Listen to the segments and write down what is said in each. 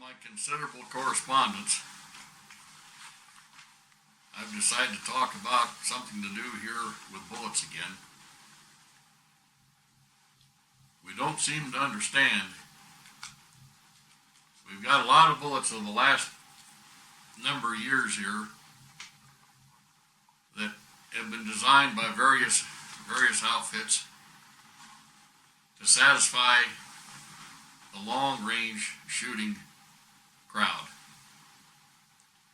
my considerable correspondence, I've decided to talk about something to do here with bullets again. We don't seem to understand. We've got a lot of bullets over the last number of years here that have been designed by various outfits to satisfy the long-range shooting crowd.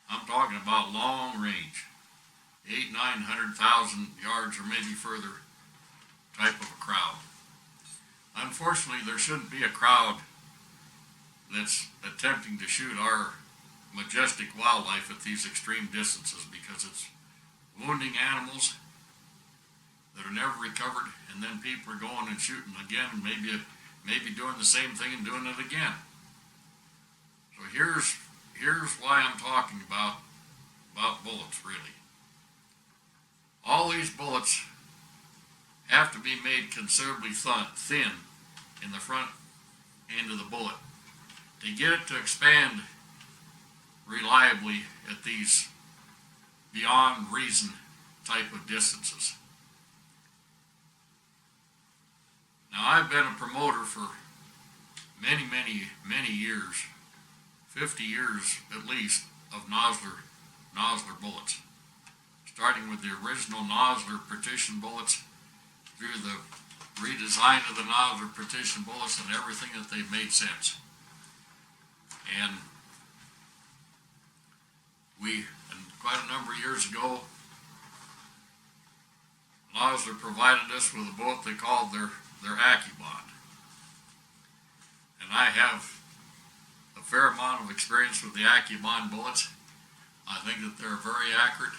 I'm talking about long range, 800,000, 900,000 yards or maybe further type of a crowd. Unfortunately, there shouldn't be a crowd that's attempting to shoot our majestic wildlife at these extreme distances, because it's wounding animals that are never recovered, and then people are going and shooting again, and maybe doing the same thing and doing it again. So here's why I'm talking about bullets, really. All these bullets have to be made considerably thin in the front end of the bullet to get it to expand reliably at these beyond reason type of distances. Now, I've been a promoter for many years, 50 years at least, of Nosler bullets, starting with the original Nosler partition bullets through the redesign of the Nosler partition bullets and everything that they've made since. And quite a number of years ago, Nosler provided us with a bullet they called their AccuBond. And I have a fair amount of experience with the AccuBond bullets. I think that they're very accurate,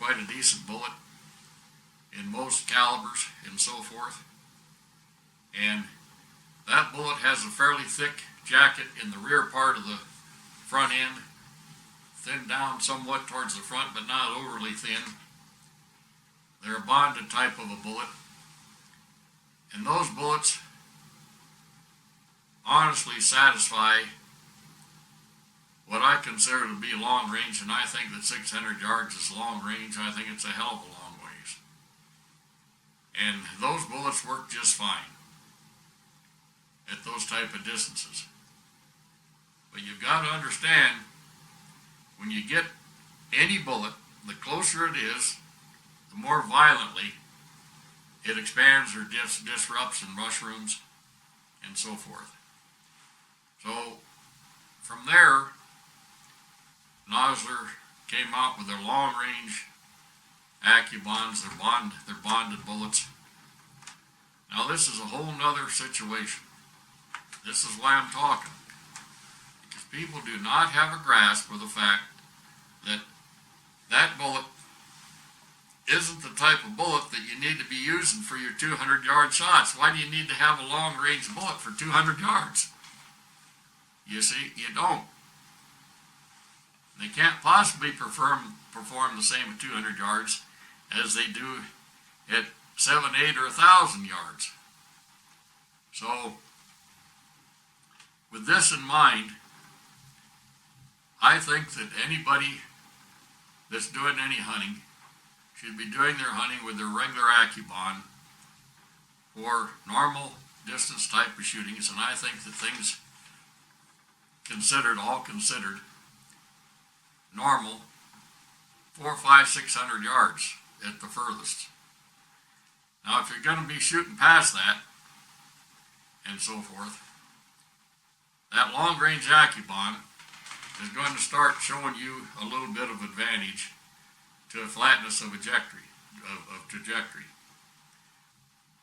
quite a decent bullet in most calibers and so forth. And that bullet has a fairly thick jacket in the rear part of the front end, thinned down somewhat towards the front, but not overly thin. They're a bonded type of a bullet. And those bullets honestly satisfy what I consider to be long range, and I think that 600 yards is long range. I think it's a hell of a long ways. And those bullets work just fine at those type of distances. But you've got to understand, when you get any bullet, the closer it is, the more violently it expands or disrupts and mushrooms and so forth. So from there, Nosler came out with their long-range AccuBonds, their bonded bullets. Now this is a whole nother situation. This is why I'm talking. Because people do not have a grasp of the fact that that bullet isn't the type of bullet that you need to be using for your 200-yard shots. Why do you need to have a long-range bullet for 200 yards? You see, you don't. They can't possibly perform the same at 200 yards as they do at 7, 8, or 1,000 yards. So, with this in mind, I think that anybody that's doing any hunting should be doing their hunting with their regular AccuBond for normal distance type of shootings, and I think that things all considered, normal, 400, 500, 600 yards at the furthest. Now, if you're going to be shooting past that and so forth, that long-range AccuBond is going to start showing you a little bit of advantage to a flatness of trajectory.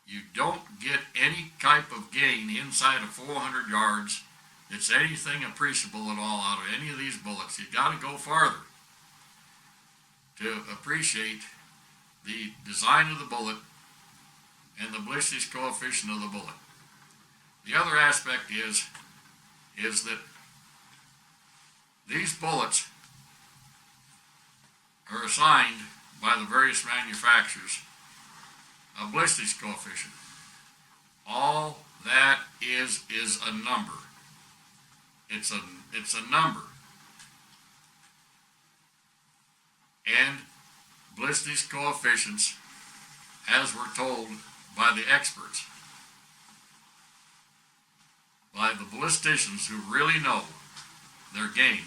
You don't get any type of gain inside of 400 yards that's anything appreciable at all out of any of these bullets. You've got to go farther to appreciate the design of the bullet and the ballistics coefficient of the bullet. The other aspect is that these bullets are assigned by the various manufacturers a ballistics coefficient. All that is a number. It's a number. And ballistics coefficients, as we're told by the experts, by the ballisticians who really know their game,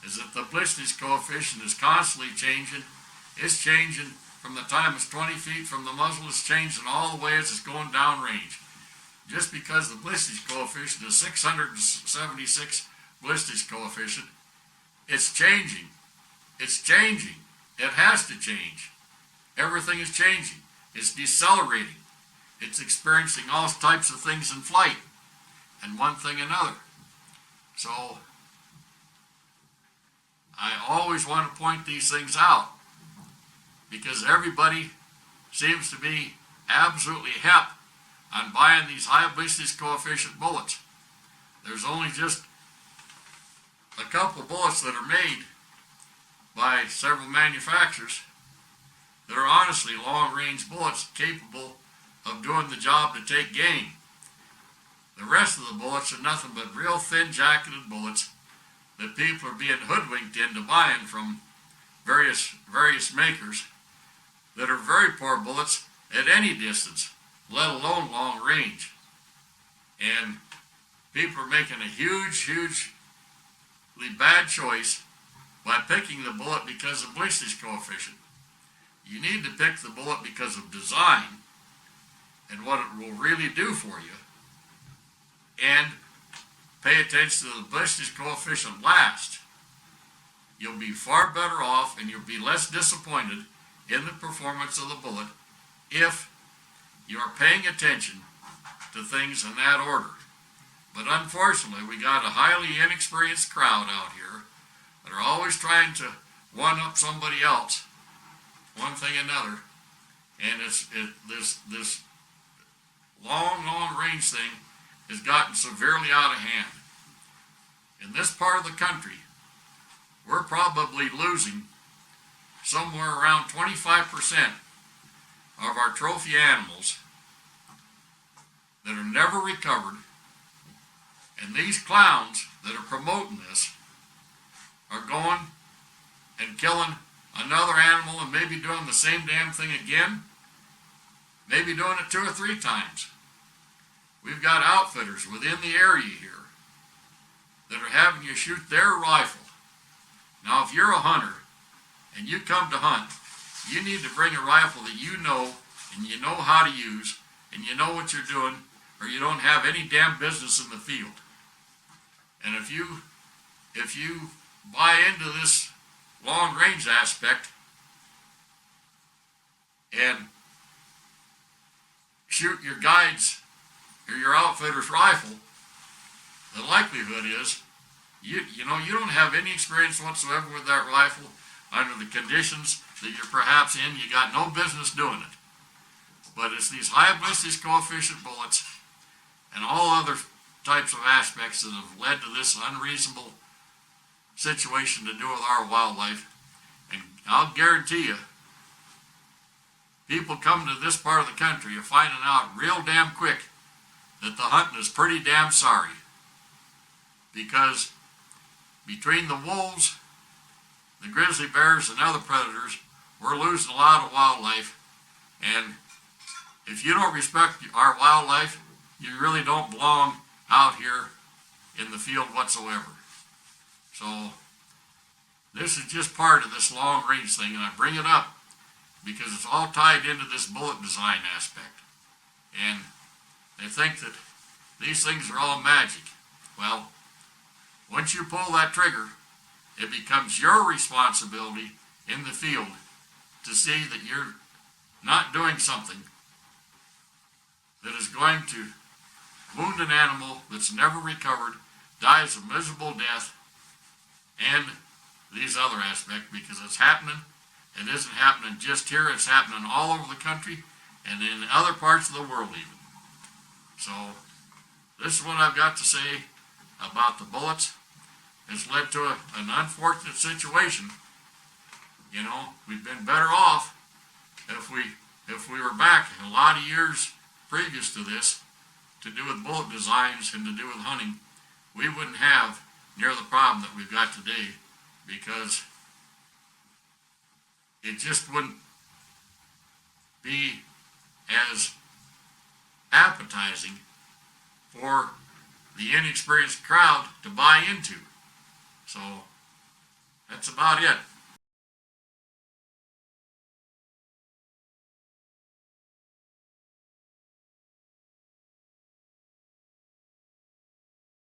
is that the ballistics coefficient is constantly changing. It's changing from the time it's 20 feet from the muzzle. It's changing all the way as it's going down range. Just because the ballistics coefficient is 676 ballistics coefficient, it's changing. It's changing. It has to change. Everything is changing. It's decelerating. It's experiencing all types of things in flight, and one thing another. So I always want to point these things out, because everybody seems to be absolutely hep on buying these high ballistics coefficient bullets. There's only just a couple of bullets that are made by several manufacturers that are honestly long-range bullets capable of doing the job to take game. The rest of the bullets are nothing but real thin jacketed bullets that people are being hoodwinked into buying from various makers that are very poor bullets at any distance, let alone long range. And people are making a hugely bad choice by picking the bullet because of ballistics coefficient. You need to pick the bullet because of design and what it will really do for you, and pay attention to the ballistics coefficient last. You'll be far better off, and you'll be less disappointed in the performance of the bullet if you are paying attention to things in that order. But unfortunately, we got a highly inexperienced crowd out here that are always trying to one-up somebody else, one thing or another, and this long range thing has gotten severely out of hand. In this part of the country, we're probably losing somewhere around 25% of our trophy animals that are never recovered, and these clowns that are promoting this are going and killing another animal and maybe doing the same damn thing again, maybe doing it 2 or 3 times. We've got outfitters within the area here that are having you shoot their rifle. Now, if you're a hunter and you come to hunt, you need to bring a rifle that you know and you know how to use and you know what you're doing, or you don't have any damn business in the field. And if you buy into this long range aspect and shoot your guide's or your outfitter's rifle, the likelihood is you don't have any experience whatsoever with that rifle under the conditions that you're perhaps in. You got no business doing it. But it's these high ballistics coefficient bullets and all other types of aspects that have led to this unreasonable situation to do with our wildlife. And I'll guarantee you, people coming to this part of the country are finding out real damn quick that the hunting is pretty damn sorry. Because between the wolves, the grizzly bears, and other predators, we're losing a lot of wildlife. And if you don't respect our wildlife, you really don't belong out here in the field whatsoever. So this is just part of this long range thing, and I bring it up because it's all tied into this bullet design aspect. And they think that these things are all magic. Well, once you pull that trigger, it becomes your responsibility in the field to see that you're not doing something that is going to wound an animal that's never recovered, dies a miserable death, and these other aspects, because it's happening. It isn't happening just here, it's happening all over the country and in other parts of the world even. So this is what I've got to say about the bullets. It's led to an unfortunate situation. You know, we've been better off if we were back a lot of years previous to this to do with bullet designs and to do with hunting, we wouldn't have near the problem that we've got today, because it just wouldn't be as appetizing for the inexperienced crowd to buy into. So that's about it.